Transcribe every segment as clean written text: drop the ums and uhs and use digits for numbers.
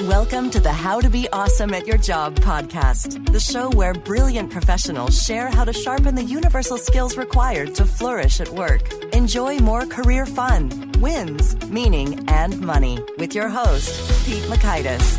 Welcome to the How to Be Awesome at Your Job podcast, the show where brilliant professionals share how to sharpen the universal skills required to flourish at work. Enjoy more career fun, wins, meaning, and money with your host, Pete Makaitis.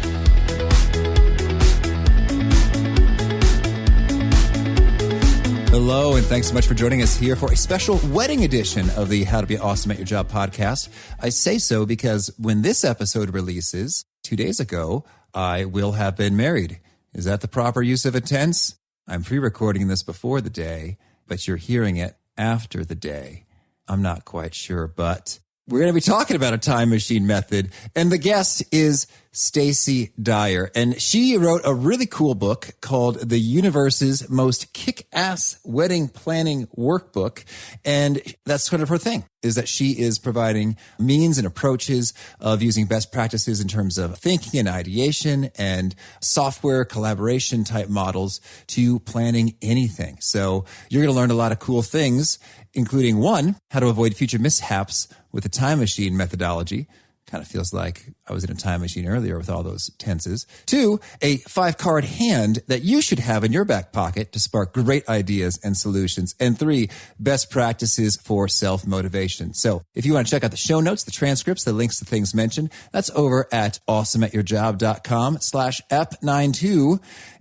Hello, and thanks so much for joining us here for a special wedding edition of the How to Be Awesome at Your Job podcast. I say so because when this episode releases, 2 days ago, I will have been married. Is that the proper use of a tense? I'm pre-recording this before the day, but you're hearing it after the day. I'm not quite sure, but we're going to be talking about a time machine method, and the guest is Stacey Dyer, and she wrote a really cool book called The Universe's Most Kick-Ass Wedding Planning Workbook, and that's sort of her thing, is that she is providing means and approaches of using best practices in terms of thinking and ideation and software collaboration type models to planning anything. So you're going to learn a lot of cool things, including one, how to avoid future mishaps with the time machine methodology. Kind of feels like I was in a time machine earlier with all those tenses. 2, a 5-card hand that you should have in your back pocket to spark great ideas and solutions. And 3, best practices for self-motivation. So if you want to check out the show notes, the transcripts, the links to things mentioned, that's over at awesomeatyourjob.com/ep92.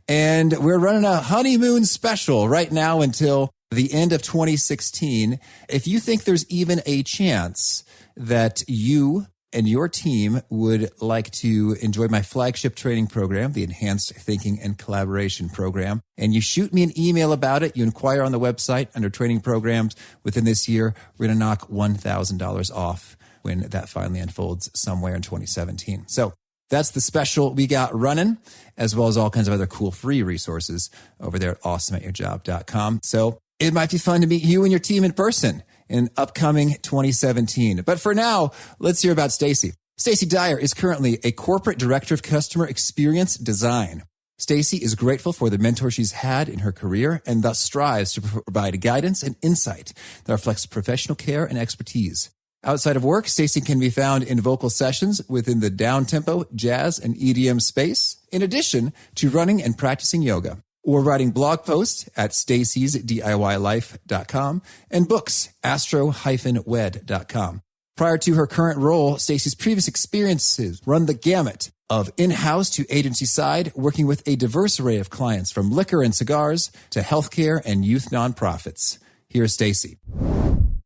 And we're running a honeymoon special right now until the end of 2016. If you think there's even a chance that you and your team would like to enjoy my flagship training program, the Enhanced Thinking and Collaboration Program, and you shoot me an email about it, you inquire on the website under training programs within this year, we're going to knock $1,000 off when that finally unfolds somewhere in 2017. So that's the special we got running, as well as all kinds of other cool free resources over there at awesomeatyourjob.com. So it might be fun to meet you and your team in person in upcoming 2017. But for now, let's hear about Stacey. Stacey Dyer is currently a corporate director of customer experience design. Stacey is grateful for the mentor she's had in her career and thus strives to provide guidance and insight that reflects professional care and expertise. Outside of work, Stacey can be found in vocal sessions within the down-tempo, jazz, and EDM space, in addition to running and practicing yoga, or writing blog posts at staceysdiylife.com and books, astro-wed.com. Prior to her current role, Stacey's previous experiences run the gamut of in-house to agency side, working with a diverse array of clients from liquor and cigars to healthcare and youth nonprofits. Here's Stacey.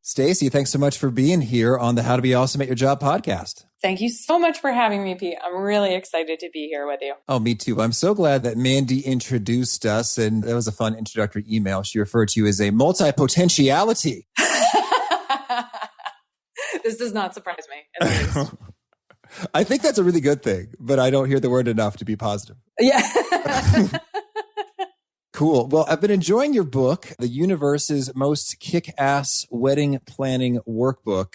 Stacey, thanks so much for being here on the How to Be Awesome at Your Job podcast. Thank you so much for having me, Pete. I'm really excited to be here with you. Oh, me too. I'm so glad that Mandy introduced us, and that was a fun introductory email. She referred to you as a multi-potentiality. This does not surprise me. I think that's a really good thing, but I don't hear the word enough to be positive. Yeah. Cool. Well, I've been enjoying your book, The Universe's Most Kick-Ass Wedding Planning Workbook,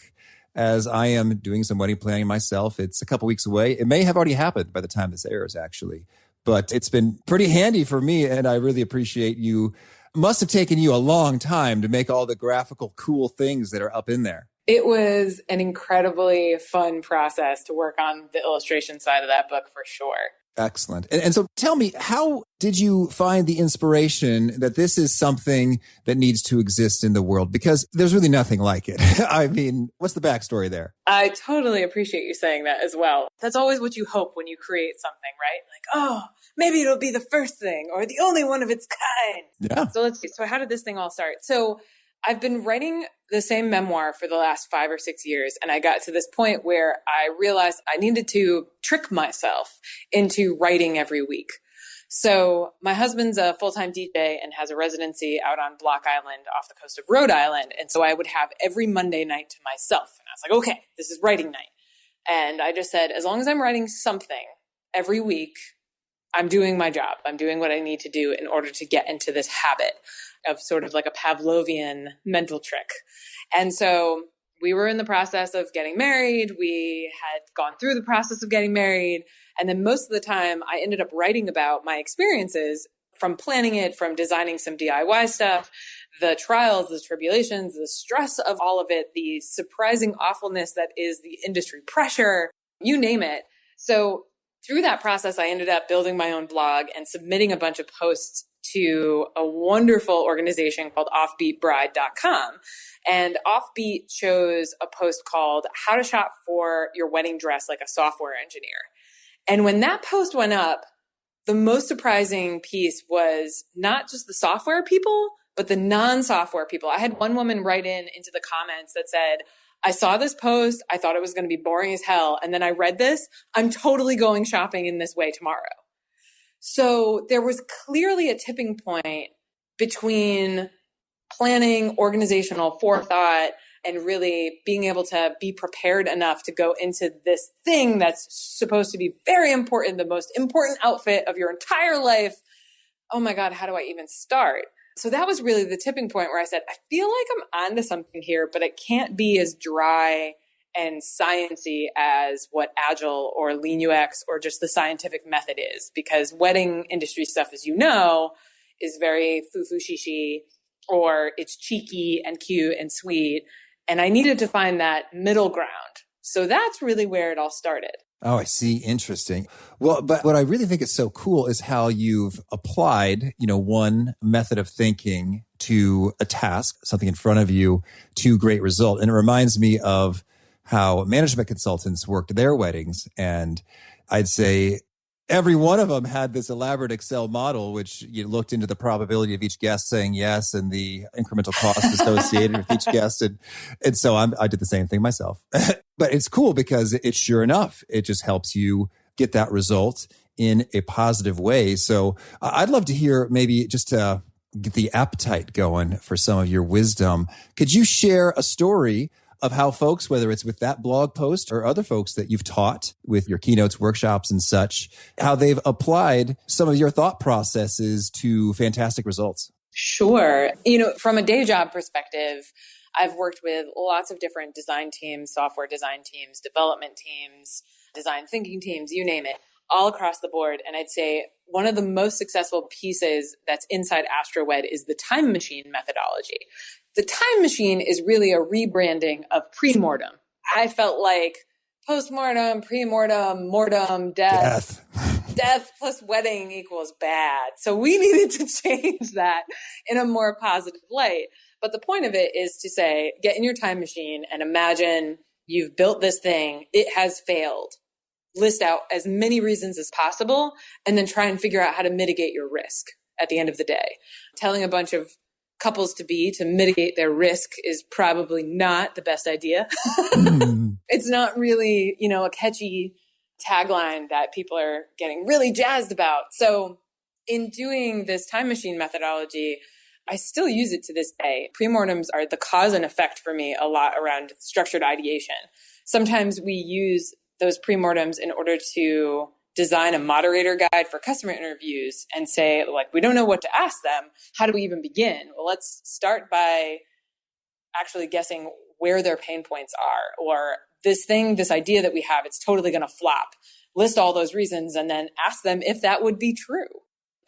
as I am doing some wedding planning myself. It's a couple weeks away. It may have already happened by the time this airs, actually, but it's been pretty handy for me, and I really appreciate you. Must have taken you a long time to make all the graphical, cool things that are up in there. It was an incredibly fun process to work on the illustration side of that book for sure. Excellent. And so tell me, how did you find the inspiration that this is something that needs to exist in the world? Because there's really nothing like it. I mean, what's the backstory there? I totally appreciate you saying that as well. That's always what you hope when you create something, right? Like, oh, maybe it'll be the first thing or the only one of its kind. Yeah. So let's see. So how did this thing all start? So I've been writing the same memoir for the last 5 or 6 years. And I got to this point where I realized I needed to trick myself into writing every week. So my husband's a full-time DJ and has a residency out on Block Island off the coast of Rhode Island. And so I would have every Monday night to myself. And I was like, okay, this is writing night. And I just said, as long as I'm writing something every week, I'm doing my job. I'm doing what I need to do in order to get into this habit of sort of like a Pavlovian mental trick. And so we were in the process of getting married. We had gone through the process of getting married. And then most of the time I ended up writing about my experiences from planning it, from designing some DIY stuff, the trials, the tribulations, the stress of all of it, the surprising awfulness that is the industry pressure, you name it. So through that process, I ended up building my own blog and submitting a bunch of posts to a wonderful organization called offbeatbride.com. And Offbeat chose a post called How to Shop for Your Wedding Dress Like a Software Engineer. And when that post went up, the most surprising piece was not just the software people, but the non-software people. I had one woman write into the comments that said, I saw this post. I thought it was going to be boring as hell. And then I read this. I'm totally going shopping in this way tomorrow. So there was clearly a tipping point between planning, organizational forethought, and really being able to be prepared enough to go into this thing that's supposed to be very important, the most important outfit of your entire life. Oh my God, how do I even start? So that was really the tipping point where I said, I feel like I'm onto something here, but it can't be as dry and sciencey as what Agile or Lean UX or just the scientific method is, because wedding industry stuff, as you know, is very foo-foo shishi, or it's cheeky and cute and sweet. And I needed to find that middle ground. So that's really where it all started. Oh, I see. Interesting. Well, but what I really think is so cool is how you've applied, one method of thinking to a task, something in front of you, to great result. And it reminds me of how management consultants worked their weddings. And I'd say every one of them had this elaborate Excel model, which you looked into the probability of each guest saying yes and the incremental cost associated with each guest. And so I did the same thing myself. But it's cool because it's sure enough, it just helps you get that result in a positive way. So I'd love to hear, maybe just to get the appetite going for some of your wisdom, could you share a story of how folks, whether it's with that blog post or other folks that you've taught with your keynotes, workshops and such, how they've applied some of your thought processes to fantastic results? Sure. From a day job perspective, I've worked with lots of different design teams, software design teams, development teams, design thinking teams, you name it, all across the board. And I'd say one of the most successful pieces that's inside AstroWed is the time machine methodology. The time machine is really a rebranding of pre-mortem. I felt like post-mortem, pre-mortem, mortem, death. Death plus wedding equals bad. So we needed to change that in a more positive light. But the point of it is to say, get in your time machine and imagine you've built this thing. It has failed. List out as many reasons as possible and then try and figure out how to mitigate your risk at the end of the day. Telling a bunch of couples to mitigate their risk is probably not the best idea. It's not really, a catchy tagline that people are getting really jazzed about. So in doing this time machine methodology, I still use it to this day. Premortems are the cause and effect for me a lot around structured ideation. Sometimes we use those premortems in order to design a moderator guide for customer interviews and say, we don't know what to ask them. How do we even begin? Well, let's start by actually guessing where their pain points are, or this idea that we have, it's totally going to flop. List all those reasons and then ask them if that would be true.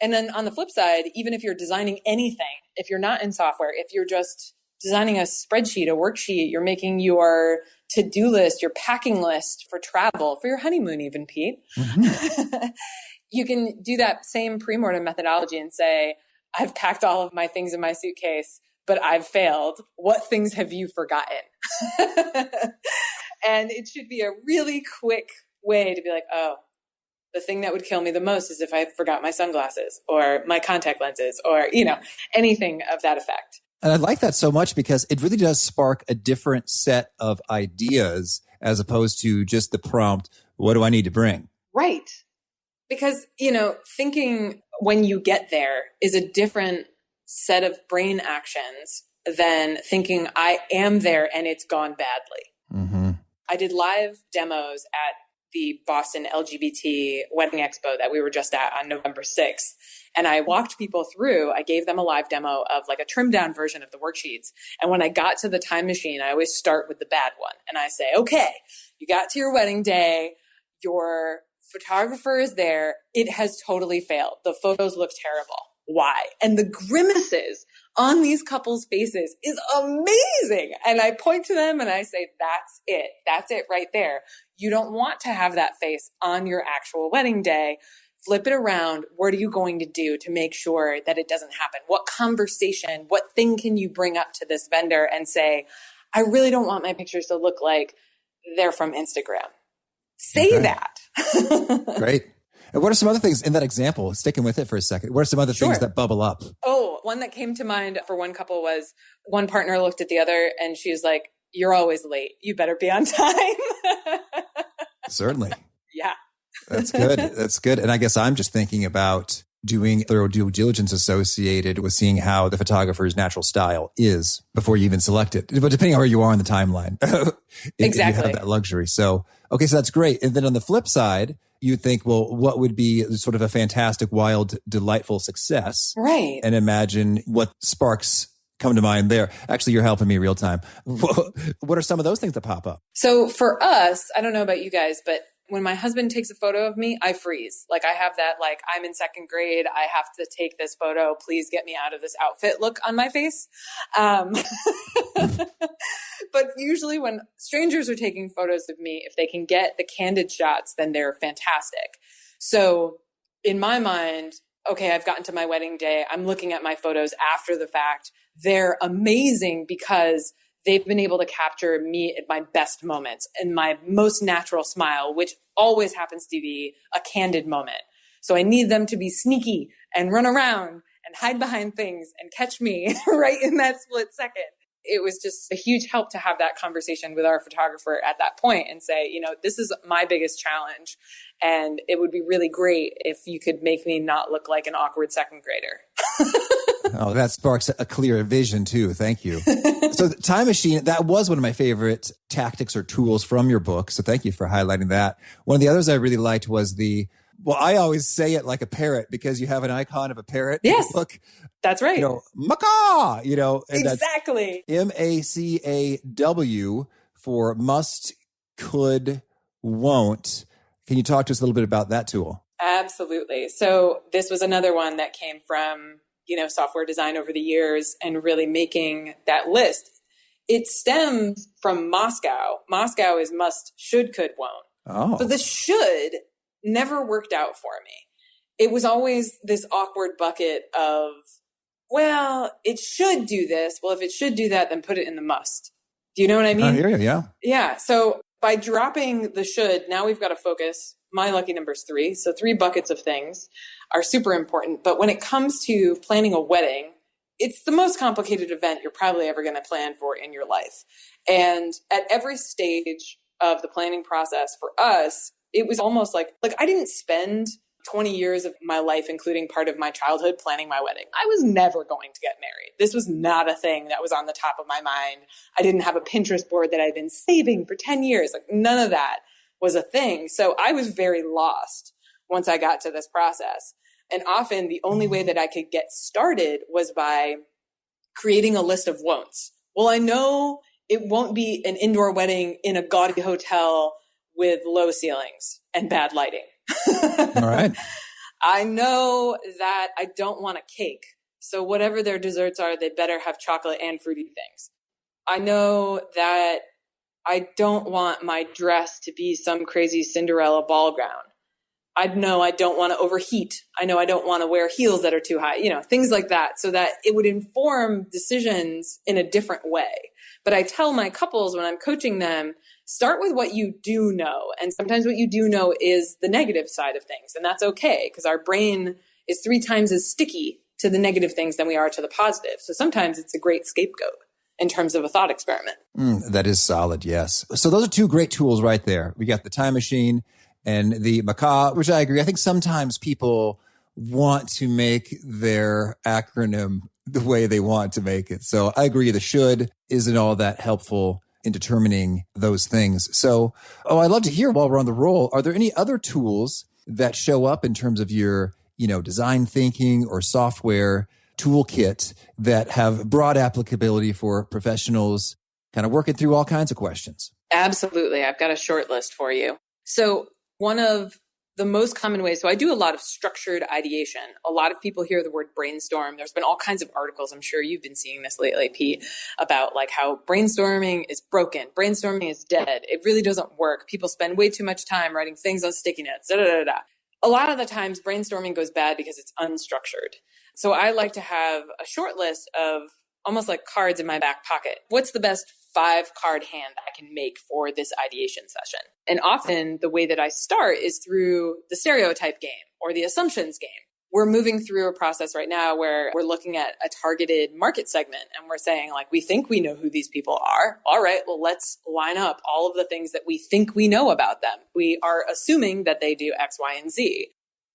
And then on the flip side, even if you're designing anything, if you're not in software, if you're just designing a spreadsheet, a worksheet, you're making your to-do list, your packing list for travel, for your honeymoon even, Pete, you can do that same premortem methodology and say, I've packed all of my things in my suitcase, but I've failed. What things have you forgotten? And it should be a really quick way to be like, oh, the thing that would kill me the most is if I forgot my sunglasses or my contact lenses or, anything of that effect. And I like that so much because it really does spark a different set of ideas as opposed to just the prompt, what do I need to bring? Right. Because, thinking when you get there is a different set of brain actions than thinking I am there and it's gone badly. Mm-hmm. I did live demos at the Boston LGBT Wedding Expo that we were just at on November 6th. And I walked people through, I gave them a live demo of a trimmed down version of the worksheets. And when I got to the time machine, I always start with the bad one. And I say, okay, you got to your wedding day, your photographer is there. It has totally failed. The photos look terrible. Why? And the grimaces on these couples' faces is amazing. And I point to them and I say, that's it. That's it right there. You don't want to have that face on your actual wedding day. Flip it around. What are you going to do to make sure that it doesn't happen? What conversation, what thing can you bring up to this vendor and say, I really don't want my pictures to look like they're from Instagram. Say that. Great. And what are some other things in that example? Sticking with it for a second. What are some other things that bubble up? Oh, one that came to mind for one couple was one partner looked at the other and she was like, you're always late. You better be on time. Certainly. Yeah. That's good. That's good. And I guess I'm just thinking about doing thorough due diligence associated with seeing how the photographer's natural style is before you even select it. But depending on where you are on the timeline, exactly. You have that luxury. So, okay, so that's great. And then on the flip side, you think, well, what would be sort of a fantastic, wild, delightful success? Right. And imagine what sparks come to mind there. Actually, you're helping me real time. What are some of those things that pop up? So for us, I don't know about you guys, but when my husband takes a photo of me, I freeze. Like I have that, like I'm in second grade. I have to take this photo. Please get me out of this outfit look on my face. But usually when strangers are taking photos of me, if they can get the candid shots, then they're fantastic. So in my mind, okay, I've gotten to my wedding day. I'm looking at my photos after the fact. They're amazing because they've been able to capture me at my best moments and my most natural smile, which always happens to be a candid moment. So I need them to be sneaky and run around and hide behind things and catch me right in that split second. It was just a huge help to have that conversation with our photographer at that point and say, you know, this is my biggest challenge. And it would be really great if you could make me not look like an awkward second grader. Oh, that sparks a clear vision too. Thank you. So the time machine, that was one of my favorite tactics or tools from your book. So thank you for highlighting that. One of the others I really liked was well, I always say it like a parrot because you have an icon of a parrot. Yes. In the book. That's right. Macaw, and exactly. MACAW for must, could, won't. Can you talk to us a little bit about that tool? Absolutely. So this was another one that came from, software design over the years and really making that list. It stems from Moscow. Moscow is must, should, could, won't. Oh. But the should never worked out for me. It was always this awkward bucket of, well, it should do this. Well, if it should do that, then put it in the must. Do you know what I mean? I hear you, yeah. Yeah. So by dropping the should, now we've got to focus. My lucky number is 3. So 3 buckets of things are super important. But when it comes to planning a wedding, it's the most complicated event you're probably ever going to plan for in your life. And at every stage of the planning process for us, it was almost like I didn't spend 20 years of my life, including part of my childhood, planning my wedding. I was never going to get married. This was not a thing that was on the top of my mind. I didn't have a Pinterest board that I'd been saving for 10 years. None of that was a thing. So I was very lost once I got to this process. And often the only way that I could get started was by creating a list of won'ts. Well, I know it won't be an indoor wedding in a gaudy hotel with low ceilings and bad lighting. All right. I know that I don't want a cake. So whatever their desserts are, they better have chocolate and fruity things. I know that I don't want my dress to be some crazy Cinderella ball gown. I know I don't want to overheat. I know I don't want to wear heels that are too high, things like that, so that it would inform decisions in a different way. But I tell my couples when I'm coaching them, start with what you do know. And sometimes what you do know is the negative side of things. And that's okay, because our brain is 3 times as sticky to the negative things than we are to the positive. So sometimes it's a great scapegoat in terms of a thought experiment. That is solid, yes. So those are 2 great tools right there. We got the time machine and the macaw, which I agree. I think sometimes people want to make their acronym the way they want to make it. So I agree. The should isn't all that helpful in determining those things. So, I'd love to hear while we're on the roll, are there any other tools that show up in terms of your, design thinking or software toolkit that have broad applicability for professionals kind of working through all kinds of questions? Absolutely. I've got a short list for you. So one of the most common way. So I do a lot of structured ideation. A lot of people hear the word brainstorm. There's been all kinds of articles. I'm sure you've been seeing this lately, Pete, about like how brainstorming is broken. Brainstorming is dead. It really doesn't work. People spend way too much time writing things on sticky notes. Da, da, da, da. A lot of the times brainstorming goes bad because it's unstructured. So I like to have a short list of almost like cards in my back pocket. What's the best 5-card hand I can make for this ideation session? And often the way that I start is through the stereotype game or the assumptions game. We're moving through a process right now where we're looking at a targeted market segment and we're saying like, we think we know who these people are. All right, well, let's line up all of the things that we think we know about them. We are assuming that they do X, Y, and Z.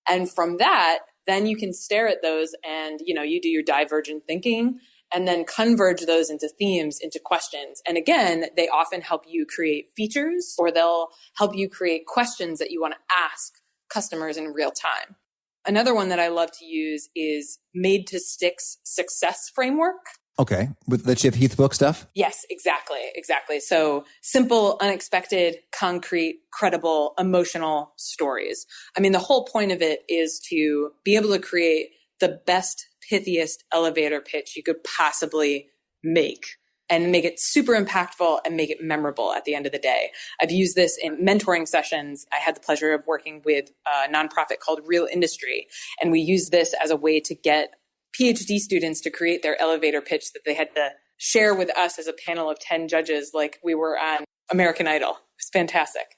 And from that, then you can stare at those and, you do your divergent thinking and then converge those into themes, into questions. And again, they often help you create features or they'll help you create questions that you want to ask customers in real time. Another one that I love to use is Made to Sticks success framework. Okay. With the Chip Heath book stuff? Yes, exactly. So simple, unexpected, concrete, credible, emotional stories. I mean, the whole point of it is to be able to create the best, pithiest elevator pitch you could possibly make and make it super impactful and make it memorable at the end of the day. I've used this in mentoring sessions. I had the pleasure of working with a nonprofit called Real Industry, and we used this as a way to get PhD students to create their elevator pitch that they had to share with us as a panel of 10 judges like we were on American Idol. It's fantastic.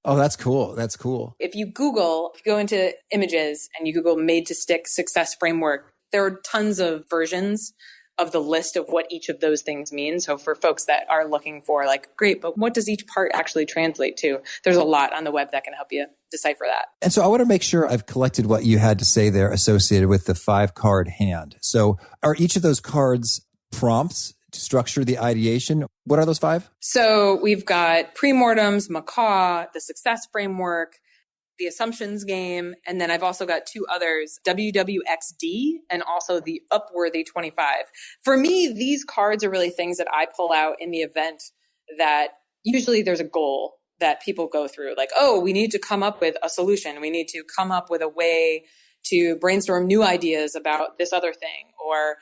Oh, that's cool. That's cool. If you go into images and you Google Made to Stick success framework, there are tons of versions of the list of what each of those things mean. So for folks that are looking for like, great, but what does each part actually translate to? There's a lot on the web that can help you decipher that. And so I want to make sure I've collected what you had to say there associated with the 5-card hand. So are each of those cards prompts to structure the ideation? What are those 5? So we've got premortems, macaw, the success framework, the assumptions game, and then I've also got 2 others, WWXD and also the Upworthy 25. For me, these cards are really things that I pull out in the event that usually there's a goal that people go through. Like, oh, we need to come up with a solution. We need to come up with a way to brainstorm new ideas about this other thing, or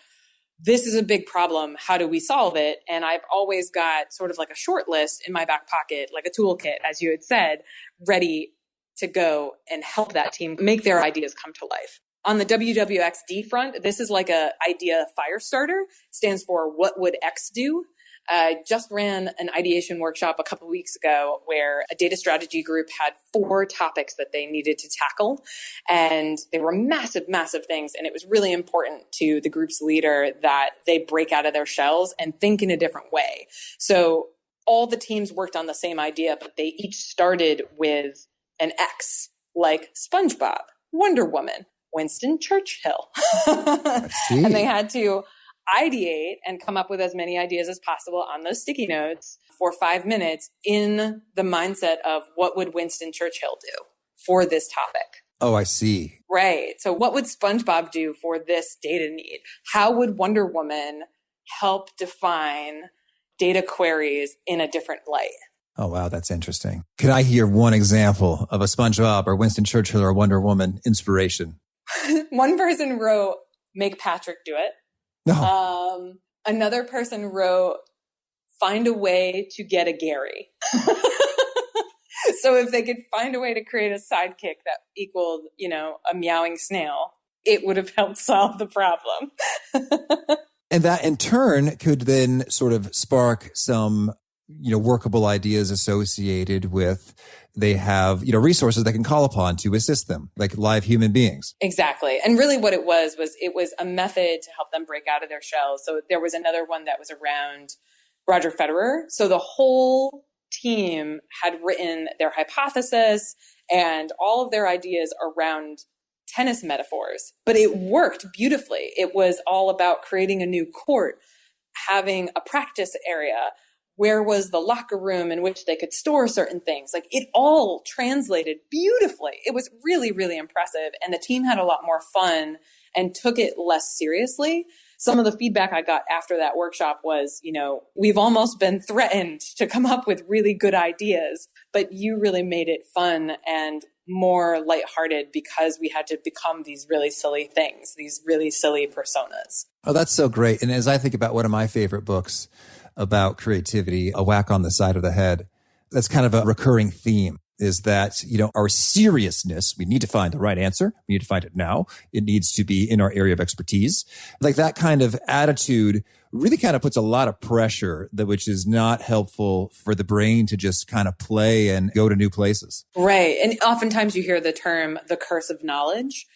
this is a big problem. How do we solve it? And I've always got sort of like a short list in my back pocket, like a toolkit, as you had said, ready to go and help that team make their ideas come to life. On the WWXD front, this is like a idea fire starter. It stands for What Would X Do? I just ran an ideation workshop a couple of weeks ago where a data strategy group had 4 topics that they needed to tackle. And they were massive, massive things. And it was really important to the group's leader that they break out of their shells and think in a different way. So all the teams worked on the same idea, but they each started with an X, like SpongeBob, Wonder Woman, Winston Churchill. And they had to ideate and come up with as many ideas as possible on those sticky notes for 5 minutes in the mindset of what would Winston Churchill do for this topic. Oh, I see. Right. So what would SpongeBob do for this data need? How would Wonder Woman help define data queries in a different light? Oh, wow. That's interesting. Could I hear one example of a SpongeBob or Winston Churchill or Wonder Woman inspiration? One person wrote, make Patrick do it. No. Another person wrote, find a way to get a Gary. So if they could find a way to create a sidekick that equaled, a meowing snail, it would have helped solve the problem. And that in turn could then sort of spark some, workable ideas associated with they have, resources they can call upon to assist them, like live human beings. Exactly. And really what it was a method to help them break out of their shells. So there was another one that was around Roger Federer. So the whole team had written their hypothesis and all of their ideas around tennis metaphors, but it worked beautifully. It was all about creating a new court, having a practice area. Where was the locker room in which they could store certain things? Like it all translated beautifully. It was really, really impressive. And the team had a lot more fun and took it less seriously. Some of the feedback I got after that workshop was, we've almost been threatened to come up with really good ideas, but you really made it fun and more lighthearted because we had to become these really silly things, these really silly personas. Oh, that's so great. And as I think about one of my favorite books about creativity, A Whack on the Side of the Head, that's kind of a recurring theme, is that, our seriousness, we need to find the right answer. We need to find it now. It needs to be in our area of expertise. Like that kind of attitude really kind of puts a lot of pressure, which is not helpful for the brain to just kind of play and go to new places. Right. And oftentimes you hear the term, the curse of knowledge.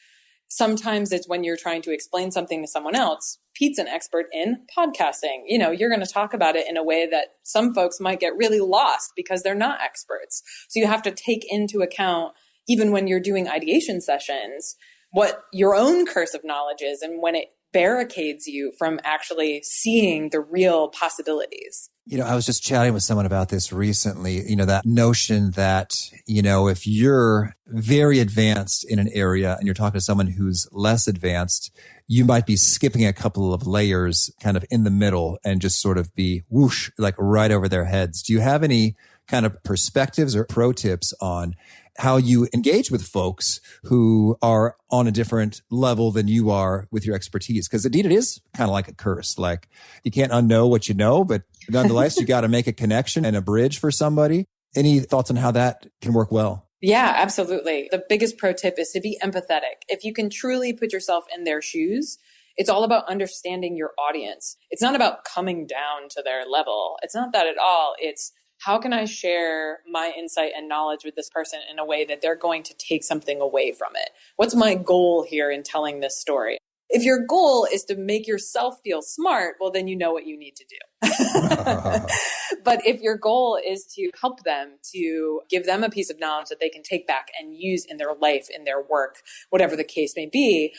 Sometimes it's when you're trying to explain something to someone else. Pete's an expert in podcasting. You're going to talk about it in a way that some folks might get really lost because they're not experts. So you have to take into account, even when you're doing ideation sessions, what your own curse of knowledge is and when it barricades you from actually seeing the real possibilities. I was just chatting with someone about this recently, that notion that, if you're very advanced in an area and you're talking to someone who's less advanced, you might be skipping a couple of layers kind of in the middle and just sort of be whoosh, like right over their heads. Do you have any kind of perspectives or pro tips on how you engage with folks who are on a different level than you are with your expertise? Because indeed, it is kind of like a curse. Like you can't unknow what you know, but nonetheless, you got to make a connection and a bridge for somebody. Any thoughts on how that can work well? Yeah, absolutely. The biggest pro tip is to be empathetic. If you can truly put yourself in their shoes, it's all about understanding your audience. It's not about coming down to their level. It's not that at all. It's how can I share my insight and knowledge with this person in a way that they're going to take something away from it? What's my goal here in telling this story? If your goal is to make yourself feel smart, well, then you know what you need to do. But if your goal is to help them, to give them a piece of knowledge that they can take back and use in their life, in their work, whatever the case may be,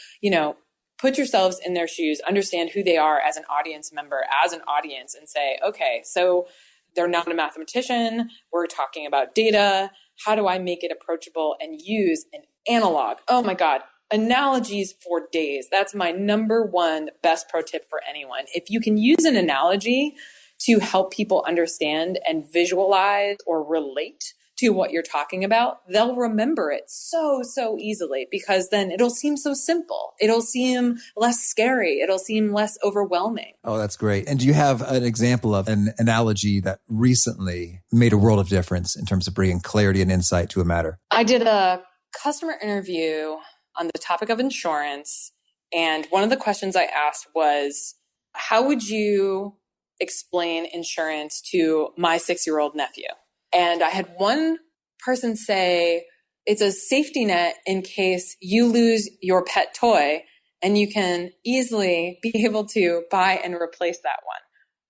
put yourselves in their shoes, understand who they are as an audience member, as an audience, and say, okay, so they're not a mathematician. We're talking about data. How do I make it approachable and use an analog? Oh my God. Analogies for days. That's my number one best pro tip for anyone. If you can use an analogy to help people understand and visualize or relate to what you're talking about, they'll remember it so easily because then it'll seem so simple. It'll seem less scary. It'll seem less overwhelming. Oh, that's great. And do you have an example of an analogy that recently made a world of difference in terms of bringing clarity and insight to a matter? I did a customer interview on the topic of insurance. And one of the questions I asked was, how would you explain insurance to my 6-year-old nephew? And I had one person say, it's a safety net in case you lose your pet toy and you can easily be able to buy and replace that one.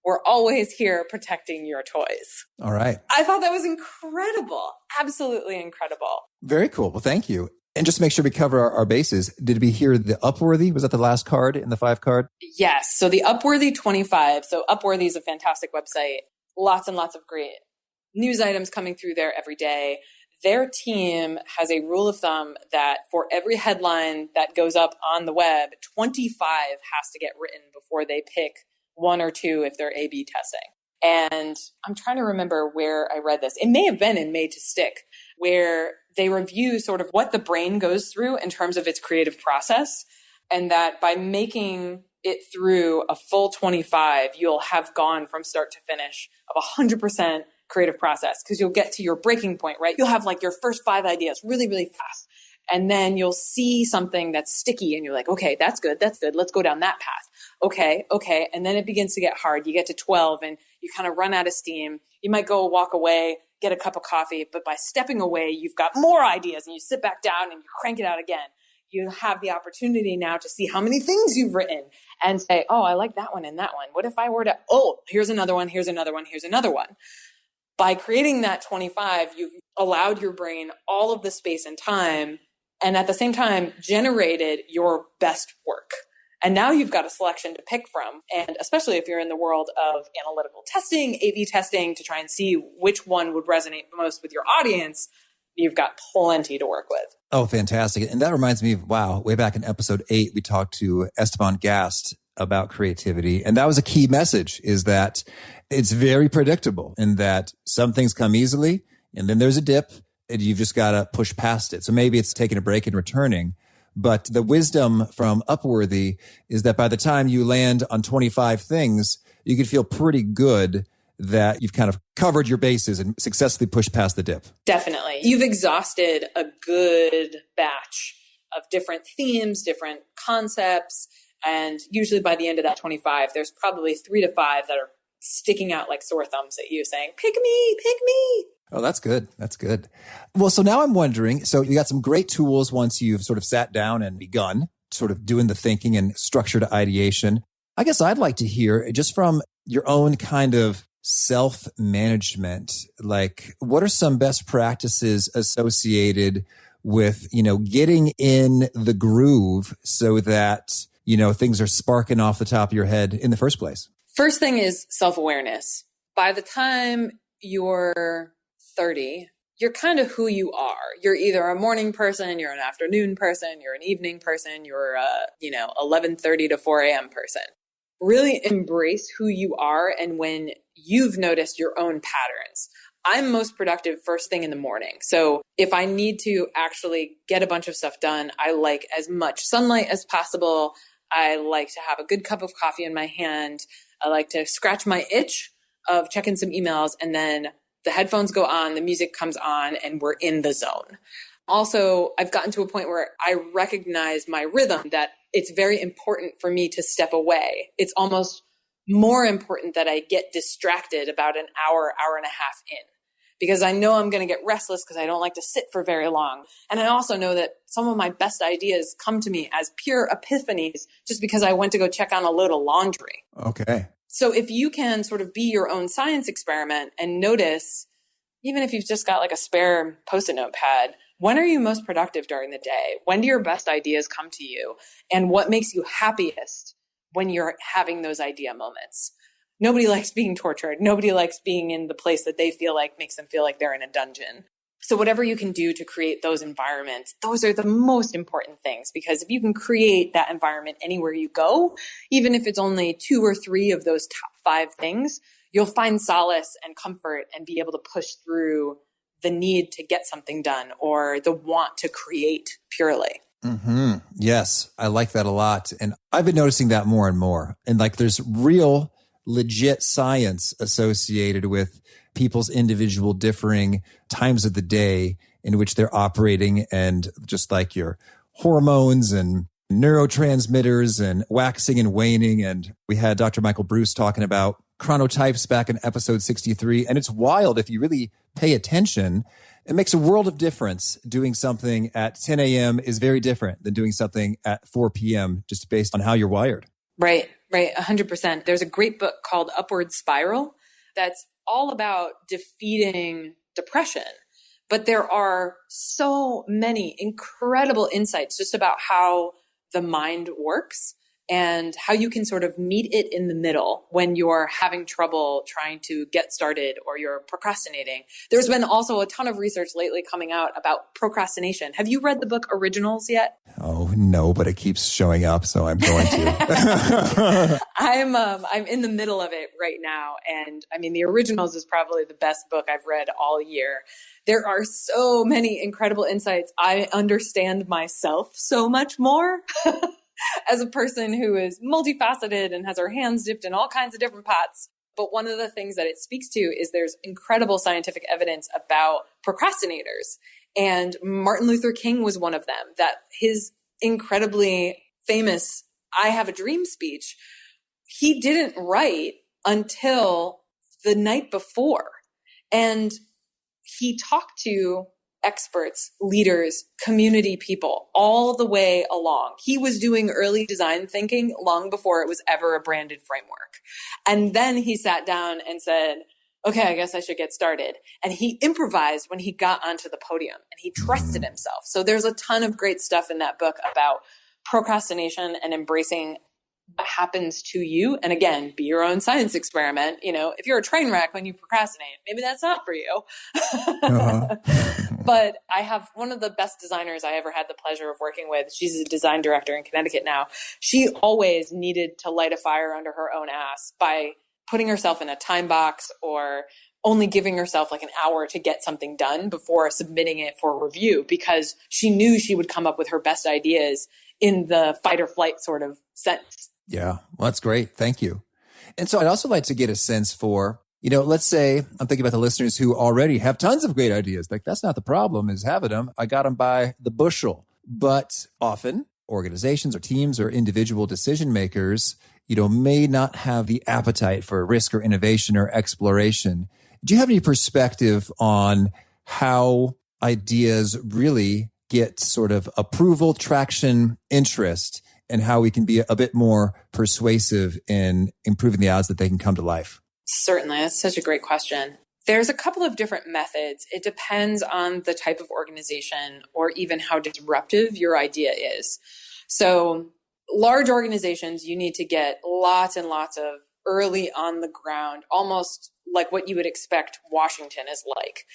We're always here protecting your toys. All right. I thought that was incredible. Absolutely incredible. Very cool. Well, thank you. And just to make sure we cover our bases, did we hear the Upworthy? Was that the last card in the 5 card? Yes. So the Upworthy 25. So Upworthy is a fantastic website. Lots and lots of great news items coming through there every day. Their team has a rule of thumb that for every headline that goes up on the web, 25 has to get written before they pick 1 or 2 if they're A/B testing. And I'm trying to remember where I read this. It may have been in Made to Stick, where they review sort of what the brain goes through in terms of its creative process. And that by making it through a full 25, you'll have gone from start to finish of 100% creative process, because you'll get to your breaking point, right? You'll have like your first 5 ideas really, really fast. And then you'll see something that's sticky and you're like, okay, that's good. Let's go down that path. Okay. And then it begins to get hard. You get to 12 and you kind of run out of steam. You might go walk away, get a cup of coffee, but by stepping away, you've got more ideas and you sit back down and you crank it out again. You have the opportunity now to see how many things you've written and say, oh, I like that one and that one. What if I were to, here's another one, here's another one, here's another one. By creating that 25, you've allowed your brain all of the space and time, and at the same time, generated your best work. And now you've got a selection to pick from. And especially if you're in the world of analytical testing, A/B testing, to try and see which one would resonate most with your audience, you've got plenty to work with. Oh, fantastic. And that reminds me of, way back in episode 8, we talked to Esteban Gast about creativity. And that was a key message, is that it's very predictable in that some things come easily and then there's a dip and you've just got to push past it. So maybe it's taking a break and returning. But the wisdom from Upworthy is that by the time you land on 25 things, you can feel pretty good that you've kind of covered your bases and successfully pushed past the dip. Definitely. You've exhausted a good batch of different themes, different concepts. And usually by the end of that 25, there's probably 3 to 5 that are sticking out like sore thumbs at you saying, pick me, pick me. Oh, that's good. That's good. Well, so now I'm wondering, so you got some great tools once you've sort of sat down and begun sort of doing the thinking and structured ideation. I guess I'd like to hear just from your own kind of self-management, like what are some best practices associated with, getting in the groove so that, things are sparking off the top of your head in the first place? First thing is self-awareness. By the time you're 30, you're kind of who you are. You're either a morning person, you're an afternoon person, you're an evening person, you're a, 11:30 to 4 a.m. person. Really embrace who you are and when you've noticed your own patterns. I'm most productive first thing in the morning. So if I need to actually get a bunch of stuff done, I like as much sunlight as possible. I like to have a good cup of coffee in my hand. I like to scratch my itch of checking some emails, and then the headphones go on, the music comes on, and we're in the zone. Also, I've gotten to a point where I recognize my rhythm, that it's very important for me to step away. It's almost more important that I get distracted about an hour, hour and a half in, because I know I'm going to get restless because I don't like to sit for very long. And I also know that some of my best ideas come to me as pure epiphanies just because I went to go check on a load of laundry. Okay. So if you can sort of be your own science experiment and notice, even if you've just got like a spare Post-it note pad, when are you most productive during the day? When do your best ideas come to you? And what makes you happiest when you're having those idea moments? Nobody likes being tortured. Nobody likes being in the place that they feel like makes them feel like they're in a dungeon. So whatever you can do to create those environments, those are the most important things, because if you can create that environment anywhere you go, even if it's only 2 or 3 of those top 5 things, you'll find solace and comfort and be able to push through the need to get something done or the want to create purely. Mm-hmm. Yes, I like that a lot. And I've been noticing that more and more. And like there's real legit science associated with people's individual differing times of the day in which they're operating, and just like your hormones and neurotransmitters and waxing and waning. And we had Dr. Michael Bruce talking about chronotypes back in episode 63. And it's wild if you really pay attention. It makes a world of difference. Doing something at 10 a.m. is very different than doing something at 4 p.m. just based on how you're wired. Right. 100%. There's a great book called Upward Spiral that's all about defeating depression. But there are so many incredible insights just about how the mind works and how you can sort of meet it in the middle when you're having trouble trying to get started or you're procrastinating. There's been also a ton of research lately coming out about procrastination. Have you read the book Originals yet? Oh, no, but it keeps showing up, so I'm going to. I'm in the middle of it right now. And I mean, the Originals is probably the best book I've read all year. There are so many incredible insights. I understand myself so much more. As a person who is multifaceted and has her hands dipped in all kinds of different pots. But one of the things that it speaks to is there's incredible scientific evidence about procrastinators. And Martin Luther King was one of them, that his incredibly famous I Have a Dream speech, he didn't write until the night before. And he talked to experts, leaders, community people all the way along. He was doing early design thinking long before it was ever a branded framework. And then he sat down and said, okay, I guess I should get started. And he improvised when he got onto the podium and he trusted himself. So there's a ton of great stuff in that book about procrastination and embracing what happens to you. And again, be your own science experiment. If you're a train wreck when you procrastinate, maybe that's not for you. But I have one of the best designers I ever had the pleasure of working with. She's a design director in Connecticut now. She always needed to light a fire under her own ass by putting herself in a time box or only giving herself like an hour to get something done before submitting it for review, because she knew she would come up with her best ideas in the fight or flight sort of sense. Yeah, well, that's great. Thank you. And so I'd also like to get a sense for, let's say I'm thinking about the listeners who already have tons of great ideas. Like, that's not the problem, is having them. I got them by the bushel. But often organizations or teams or individual decision makers, may not have the appetite for risk or innovation or exploration. Do you have any perspective on how ideas really get sort of approval, traction, interest, and how we can be a bit more persuasive in improving the odds that they can come to life? Certainly. That's such a great question. There's a couple of different methods. It depends on the type of organization or even how disruptive your idea is. So large organizations, you need to get lots and lots of early on the ground, almost like what you would expect Washington is like,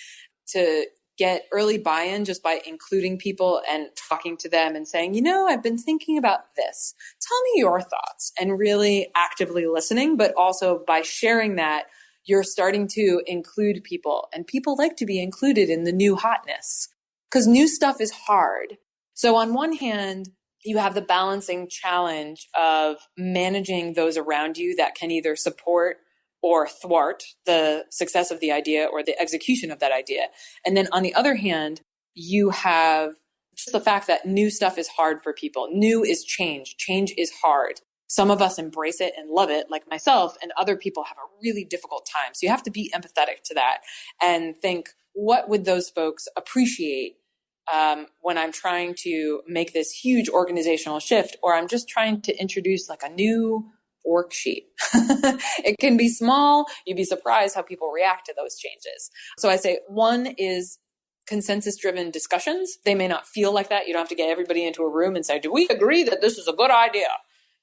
to get early buy-in just by including people and talking to them and saying, I've been thinking about this. Tell me your thoughts, and really actively listening, but also by sharing that, you're starting to include people, and people like to be included in the new hotness because new stuff is hard. So on one hand, you have the balancing challenge of managing those around you that can either support or thwart the success of the idea or the execution of that idea. And then on the other hand, you have just the fact that new stuff is hard for people. New is change. Change is hard. Some of us embrace it and love it, like myself, and other people have a really difficult time. So you have to be empathetic to that and think, what would those folks appreciate when I'm trying to make this huge organizational shift, or I'm just trying to introduce like a new worksheet. It can be small. You'd be surprised how people react to those changes. So I say one is consensus-driven discussions. They may not feel like that. You don't have to get everybody into a room and say, do we agree that this is a good idea?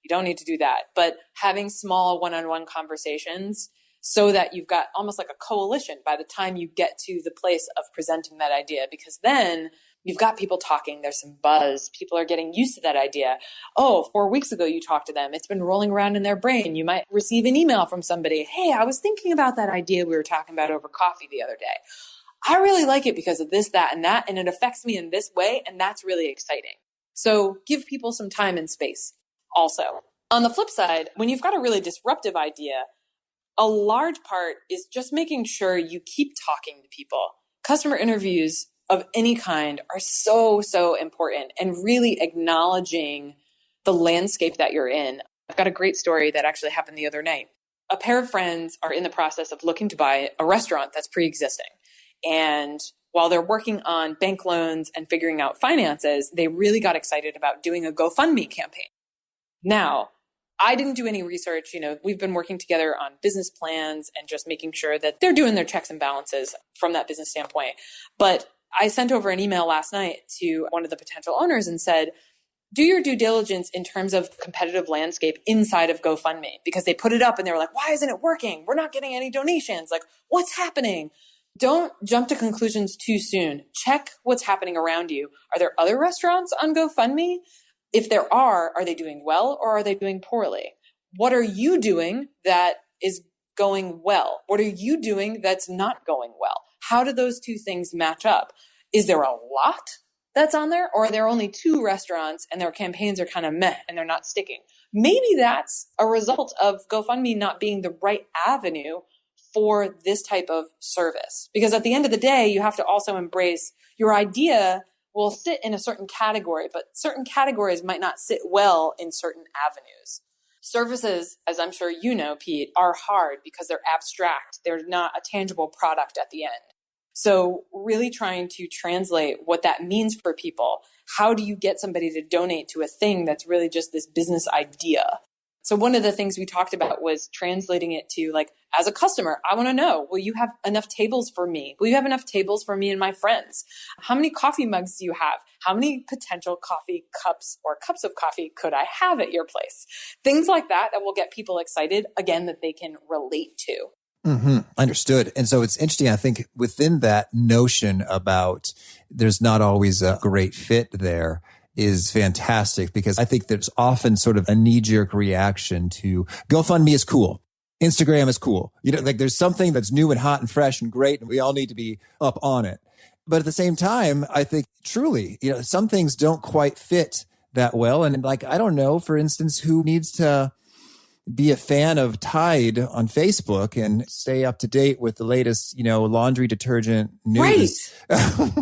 You don't need to do that. But having small one-on-one conversations so that you've got almost like a coalition by the time you get to the place of presenting that idea, because then you've got people talking, there's some buzz, people are getting used to that idea. Oh, 4 weeks ago you talked to them, it's been rolling around in their brain. You might receive an email from somebody, hey, I was thinking about that idea we were talking about over coffee the other day. I really like it because of this, that, and it affects me in this way, and that's really exciting. So give people some time and space. Also, on the flip side, when you've got a really disruptive idea, a large part is just making sure you keep talking to people. Customer interviews of any kind are so, so important, and really acknowledging the landscape that you're in. I've got a great story that actually happened the other night. A pair of friends are in the process of looking to buy a restaurant that's pre-existing. And while they're working on bank loans and figuring out finances, they really got excited about doing a GoFundMe campaign. Now, I didn't do any research. We've been working together on business plans and just making sure that they're doing their checks and balances from that business standpoint. But I sent over an email last night to one of the potential owners and said, do your due diligence in terms of competitive landscape inside of GoFundMe, because they put it up and they were like, why isn't it working? We're not getting any donations. Like, what's happening? Don't jump to conclusions too soon. Check what's happening around you. Are there other restaurants on GoFundMe? If there are they doing well or are they doing poorly? What are you doing that is going well? What are you doing that's not going well? How do those two things match up? Is there a lot that's on there, or are there only 2 restaurants and their campaigns are kind of meh and they're not sticking? Maybe that's a result of GoFundMe not being the right avenue for this type of service. Because at the end of the day, you have to also embrace your idea will sit in a certain category, but certain categories might not sit well in certain avenues. Services, as I'm sure you know, Pete, are hard because they're abstract. They're not a tangible product at the end. So really trying to translate what that means for people. How do you get somebody to donate to a thing that's really just this business idea? So one of the things we talked about was translating it to, like, as a customer, I want to know, will you have enough tables for me? Will you have enough tables for me and my friends? How many coffee mugs do you have? How many potential coffee cups or cups of coffee could I have at your place? Things like that will get people excited, again, that they can relate to. Mm-hmm. Understood. And so it's interesting, I think, within that notion about there's not always a great fit there is fantastic, because I think there's often sort of a knee-jerk reaction to GoFundMe is cool. Instagram is cool. Like there's something that's new and hot and fresh and great, and we all need to be up on it. But at the same time, I think truly, some things don't quite fit that well. And like, I don't know, for instance, who needs to be a fan of Tide on Facebook and stay up to date with the latest, laundry detergent news. Right.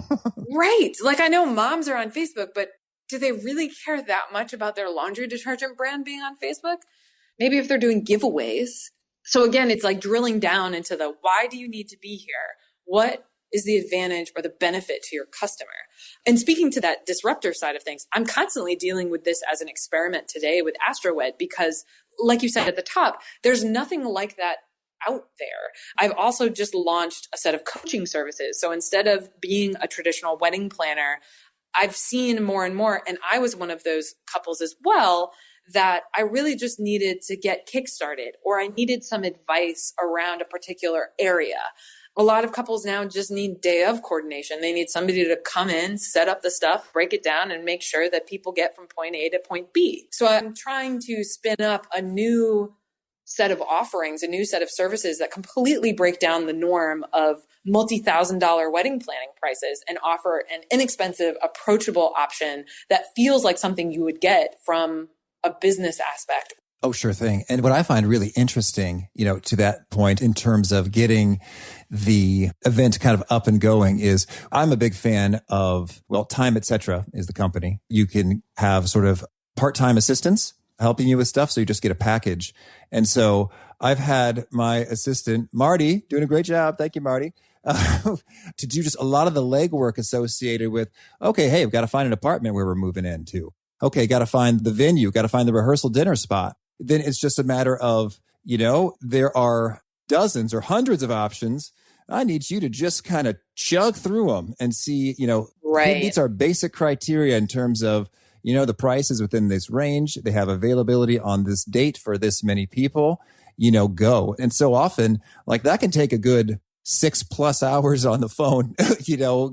Right. Like I know moms are on Facebook, but do they really care that much about their laundry detergent brand being on Facebook? Maybe if they're doing giveaways. So again, it's like drilling down into the why do you need to be here? What is the advantage or the benefit to your customer? And speaking to that disruptor side of things, I'm constantly dealing with this as an experiment today with AstroWed because, like you said at the top, there's nothing like that out there. I've also just launched a set of coaching services. So instead of being a traditional wedding planner, I've seen more and more, and I was one of those couples as well, that I really just needed to get kickstarted or I needed some advice around a particular area. A lot of couples now just need day of coordination. They need somebody to come in, set up the stuff, break it down, and make sure that people get from point A to point B. So I'm trying to spin up a new set of offerings, a new set of services that completely break down the norm of multi-$1,000 wedding planning prices and offer an inexpensive, approachable option that feels like something you would get from a business aspect. Oh, sure thing. And what I find really interesting, to that point in terms of getting the event kind of up and going is I'm a big fan of, Time, Etc. is the company. You can have sort of part-time assistants helping you with stuff. So you just get a package. And so I've had my assistant, Marty, doing a great job. Thank you, Marty. To do just a lot of the legwork associated with, okay, hey, we've got to find an apartment where we're moving into. Okay, got to find the venue, got to find the rehearsal dinner spot. Then it's just a matter of, there are dozens or hundreds of options. I need you to just kind of chug through them and see, right. Who meets our basic criteria in terms of, the price is within this range. They have availability on this date for this many people, go. And so often, like that can take a good 6+ hours on the phone,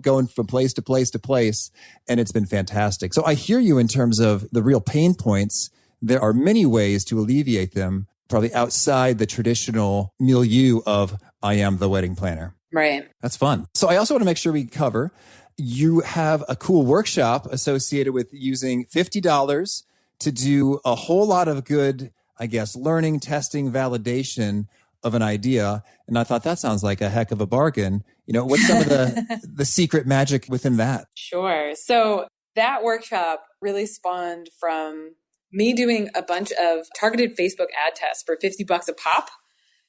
going from place to place to place. And it's been fantastic. So I hear you in terms of the real pain points. There are many ways to alleviate them, probably outside the traditional milieu of I am the wedding planner. Right. That's fun. So I also want to make sure we cover, you have a cool workshop associated with using $50 to do a whole lot of good, I guess, learning, testing, validation of an idea. And I thought that sounds like a heck of a bargain. What's some of the secret magic within that? Sure. So that workshop really spawned from me doing a bunch of targeted Facebook ad tests for $50 a pop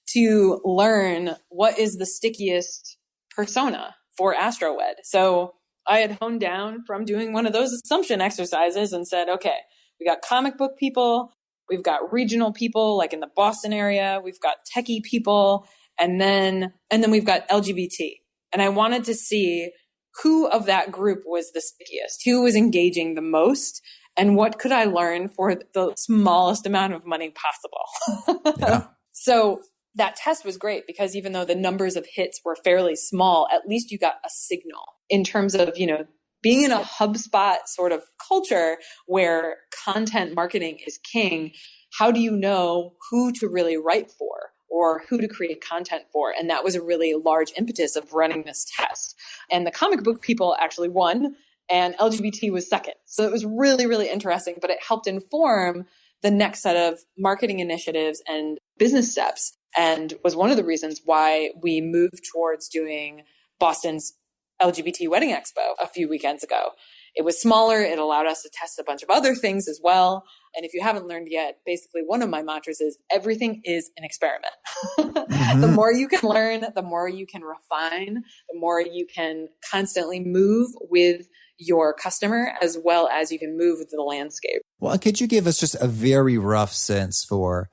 to learn what is the stickiest persona for AstroWed. So I had honed down from doing one of those assumption exercises and said, okay, we got comic book people, we've got regional people like in the Boston area, we've got techie people, and then we've got LGBT. And I wanted to see who of that group was the stickiest, who was engaging the most, and what could I learn for the smallest amount of money possible? Yeah. So that test was great because even though the numbers of hits were fairly small, at least you got a signal in terms of, being in a HubSpot sort of culture where content marketing is king. How do you know who to really write for or who to create content for? And that was a really large impetus of running this test. And the comic book people actually won and LGBT was second. So it was really, really interesting, but it helped inform the next set of marketing initiatives and business steps, and was one of the reasons why we moved towards doing Boston's LGBT Wedding Expo a few weekends ago. It was smaller. It allowed us to test a bunch of other things as well. And if you haven't learned yet, basically one of my mantras is everything is an experiment. Mm-hmm. The more you can learn, the more you can refine, the more you can constantly move with your customer as well as you can move with the landscape. Well, could you give us just a very rough sense for,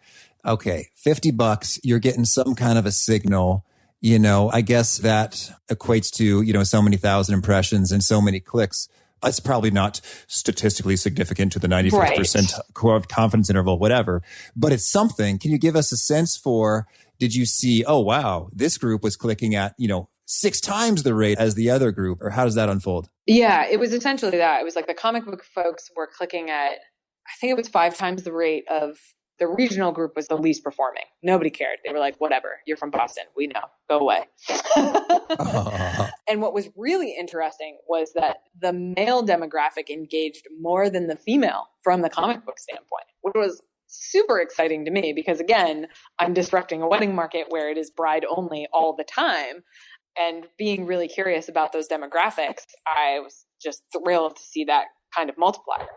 okay, $50, you're getting some kind of a signal. I guess that equates to, so many thousand impressions and so many clicks. It's probably not statistically significant to the 95% confidence interval, whatever, but it's something. Can you give us a sense for, did you see, oh, wow, this group was clicking at, 6 times the rate as the other group, or how does that unfold? Yeah, it was essentially that. It was like the comic book folks were clicking at, I think it was 5 times the rate of The regional group was the least performing. Nobody cared. They were like, whatever, you're from Boston. We know. Go away. And what was really interesting was that the male demographic engaged more than the female from the comic book standpoint, which was super exciting to me because, again, I'm disrupting a wedding market where it is bride only all the time. And being really curious about those demographics, I was just thrilled to see that kind of multiplier.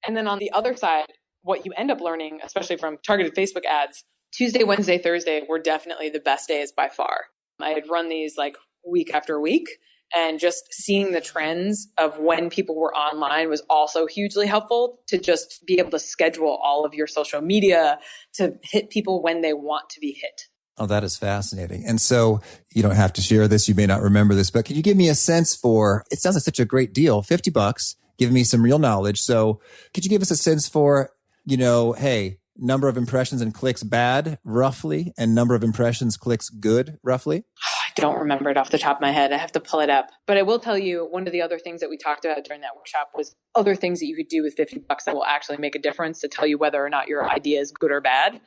And then on the other side, what you end up learning, especially from targeted Facebook ads, Tuesday, Wednesday, Thursday were definitely the best days by far. I had run these like week after week, and just seeing the trends of when people were online was also hugely helpful to just be able to schedule all of your social media to hit people when they want to be hit. Oh, that is fascinating. And so you don't have to share this. You may not remember this, but can you give me a sense for, it sounds like such a great deal, $50, giving me some real knowledge. So could you give us a sense for, hey, number of impressions and clicks bad, roughly, and number of impressions, clicks good, roughly? I don't remember it off the top of my head. I have to pull it up. But I will tell you, one of the other things that we talked about during that workshop was other things that you could do with $50 that will actually make a difference to tell you whether or not your idea is good or bad.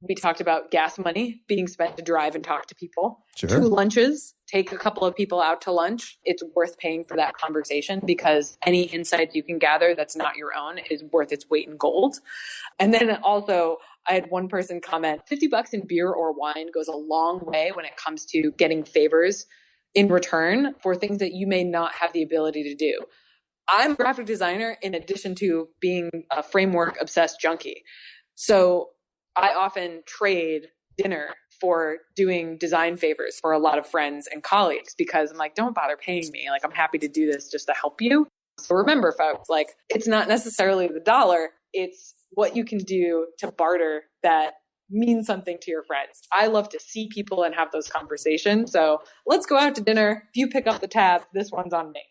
We talked about gas money being spent to drive and talk to people. Sure. 2 lunches, take a couple of people out to lunch. It's worth paying for that conversation because any insight you can gather that's not your own is worth its weight in gold. And then also, I had one person comment, $50 in beer or wine goes a long way when it comes to getting favors in return for things that you may not have the ability to do. I'm a graphic designer in addition to being a framework obsessed junkie. So I often trade dinner for doing design favors for a lot of friends and colleagues because I'm like, don't bother paying me. Like, I'm happy to do this just to help you. So remember, folks, like, it's not necessarily the dollar. It's what you can do to barter that means something to your friends. I love to see people and have those conversations. So let's go out to dinner. If you pick up the tab, this one's on me.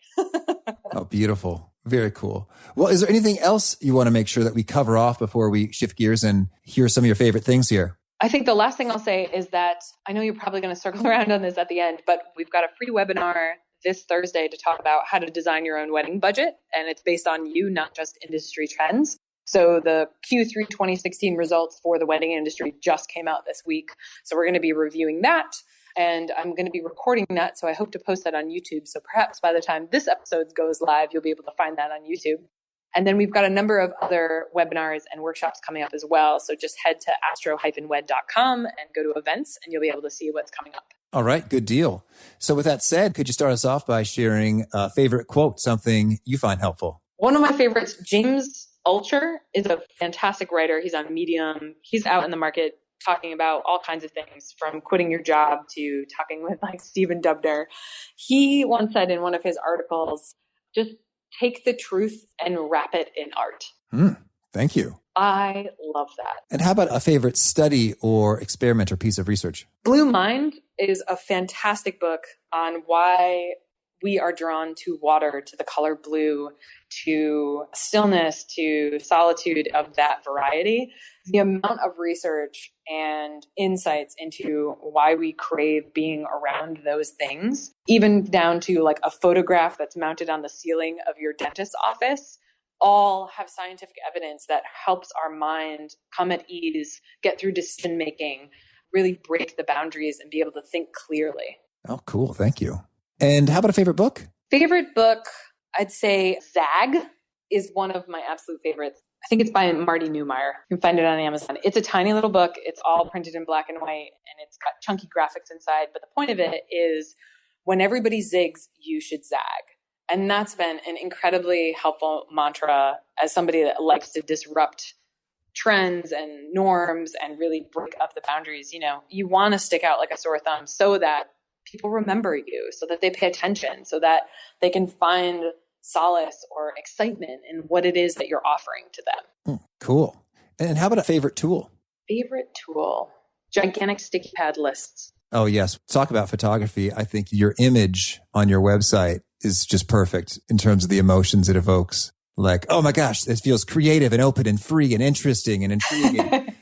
Oh, beautiful. Very cool. Well, is there anything else you want to make sure that we cover off before we shift gears and hear some of your favorite things here? I think the last thing I'll say is that I know you're probably going to circle around on this at the end, but we've got a free webinar this Thursday to talk about how to design your own wedding budget. And it's based on you, not just industry trends. So the Q3 2016 results for the wedding industry just came out this week. So we're going to be reviewing that. And I'm going to be recording that. So I hope to post that on YouTube. So perhaps by the time this episode goes live, you'll be able to find that on YouTube. And then we've got a number of other webinars and workshops coming up as well. So just head to astro-wed.com and go to events, and you'll be able to see what's coming up. All right. Good deal. So with that said, could you start us off by sharing a favorite quote, something you find helpful? One of my favorites, James Altucher, is a fantastic writer. He's on Medium. He's out in the market talking about all kinds of things, from quitting your job to talking with like Stephen Dubner. He once said in one of his articles, just take the truth and wrap it in art. Thank you. I love that. And how about a favorite study or experiment or piece of research? Blue Mind is a fantastic book on why we are drawn to water, to the color blue, to stillness, to solitude of that variety. The amount of research and insights into why we crave being around those things, even down to like a photograph that's mounted on the ceiling of your dentist's office, all have scientific evidence that helps our mind come at ease, get through decision making, really break the boundaries and be able to think clearly. Oh, cool. Thank you. And how about a favorite book? Favorite book, I'd say Zag is one of my absolute favorites. I think it's by Marty Neumeier. You can find it on Amazon. It's a tiny little book. It's all printed in black and white, and it's got chunky graphics inside. But the point of it is when everybody zigs, you should zag. And that's been an incredibly helpful mantra as somebody that likes to disrupt trends and norms and really break up the boundaries. You know, you want to stick out like a sore thumb so that people remember you, so that they pay attention, so that they can find solace or excitement in what it is that you're offering to them. Cool. And how about a favorite tool? Favorite tool? Gigantic sticky pad lists. Oh, yes. Talk about photography. I think your image on your website is just perfect in terms of the emotions it evokes. Like, oh my gosh, this feels creative and open and free and interesting and intriguing.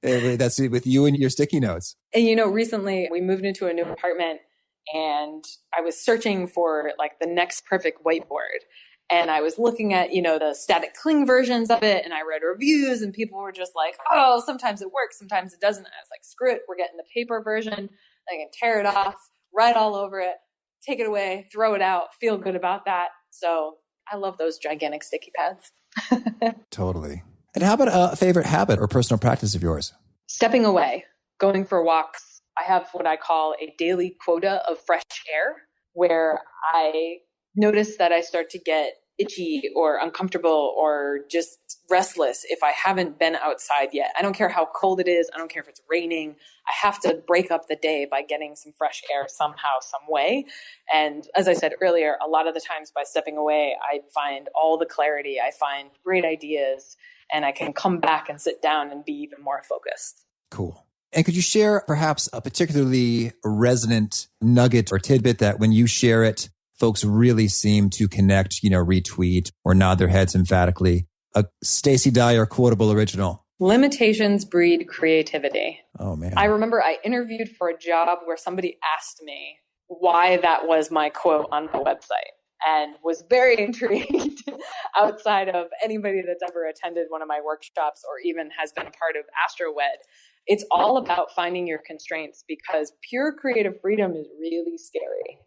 That's it with you and your sticky notes. And you know, recently we moved into a new apartment and I was searching for like the next perfect whiteboard. And I was looking at, the static cling versions of it, and I read reviews, and people were just like, oh, sometimes it works, sometimes it doesn't. And I was like, screw it, we're getting the paper version. I can tear it off, write all over it, take it away, throw it out, feel good about that. So I love those gigantic sticky pads. Totally. And how about a favorite habit or personal practice of yours? Stepping away, going for walks. I have what I call a daily quota of fresh air, where I notice that I start to get itchy or uncomfortable or just restless if I haven't been outside yet. I don't care how cold it is. I don't care if it's raining. I have to break up the day by getting some fresh air somehow, some way. And as I said earlier, a lot of the times by stepping away, I find all the clarity. I find great ideas, and I can come back and sit down and be even more focused. Cool. And could you share perhaps a particularly resonant nugget or tidbit that when you share it, folks really seem to connect, retweet or nod their heads emphatically? A Stacey Dyer quotable original. Limitations breed creativity. Oh, man. I remember I interviewed for a job where somebody asked me why that was my quote on the website, and was very intrigued outside of anybody that's ever attended one of my workshops or even has been a part of AstroWed. It's all about finding your constraints, because pure creative freedom is really scary.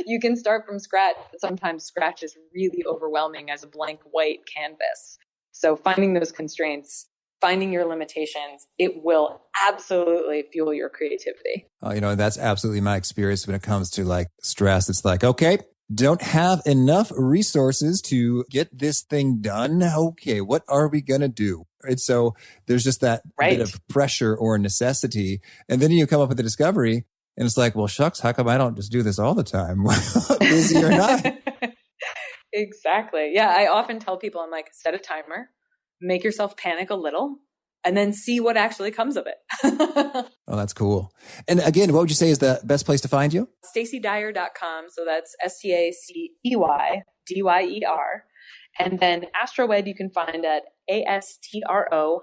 You can start from scratch, but sometimes scratch is really overwhelming as a blank white canvas. So finding those constraints, finding your limitations, it will absolutely fuel your creativity. Oh, that's absolutely my experience when it comes to stress. It's like, okay, don't have enough resources to get this thing done. Okay, what are we going to do? And so there's just that bit of pressure or necessity. And then you come up with a discovery, and it's like, well, shucks, how come I don't just do this all the time? Busy or not? Exactly. Yeah, I often tell people, I'm like, set a timer, make yourself panic a little, and then see what actually comes of it. Oh, that's cool. And again, what would you say is the best place to find you? StaceyDyer.com. So that's StaceyDyer. And then AstroWed you can find at ASTRO-WED.com.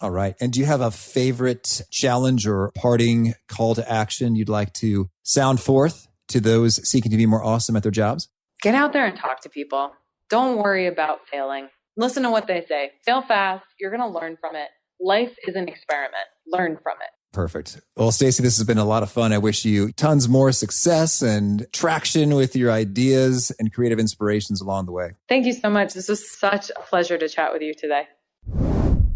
All right. And do you have a favorite challenge or parting call to action you'd like to sound forth to those seeking to be more awesome at their jobs? Get out there and talk to people. Don't worry about failing. Listen to what they say. Fail fast. You're going to learn from it. Life is an experiment. Learn from it. Perfect. Well, Stacey, this has been a lot of fun. I wish you tons more success and traction with your ideas and creative inspirations along the way. Thank you so much. This was such a pleasure to chat with you today.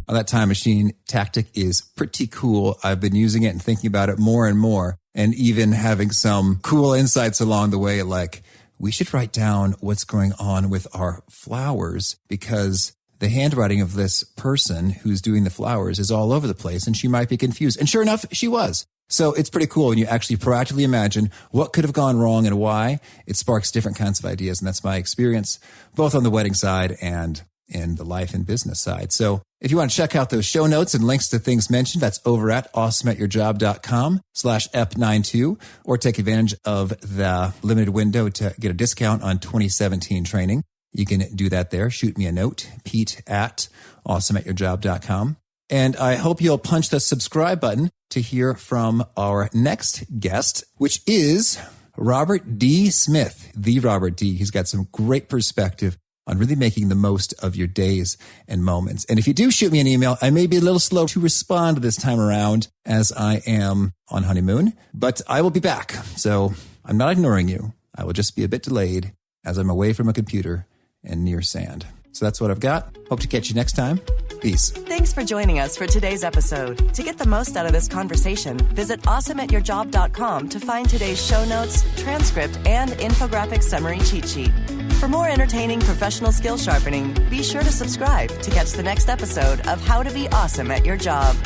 That time machine tactic is pretty cool. I've been using it and thinking about it more and more, and even having some cool insights along the way, like we should write down what's going on with our flowers, because the handwriting of this person who's doing the flowers is all over the place and she might be confused. And sure enough, she was. So it's pretty cool when you actually proactively imagine what could have gone wrong and why. It sparks different kinds of ideas. And that's my experience, both on the wedding side and in the life and business side. So if you want to check out those show notes and links to things mentioned, that's over at awesomeatyourjob.com/EP92, or take advantage of the limited window to get a discount on 2017 training. You can do that there. Shoot me a note, pete@awesomeatyourjob.com. And I hope you'll punch the subscribe button to hear from our next guest, which is Robert D. Smith, the Robert D. He's got some great perspective on really making the most of your days and moments. And if you do shoot me an email, I may be a little slow to respond this time around as I am on honeymoon, but I will be back. So I'm not ignoring you. I will just be a bit delayed as I'm away from a computer and near sand. So that's what I've got. Hope to catch you next time. Peace. Thanks for joining us for today's episode. To get the most out of this conversation, visit awesomeatyourjob.com to find today's show notes, transcript, and infographic summary cheat sheet. For more entertaining professional skill sharpening, be sure to subscribe to catch the next episode of How to Be Awesome at Your Job.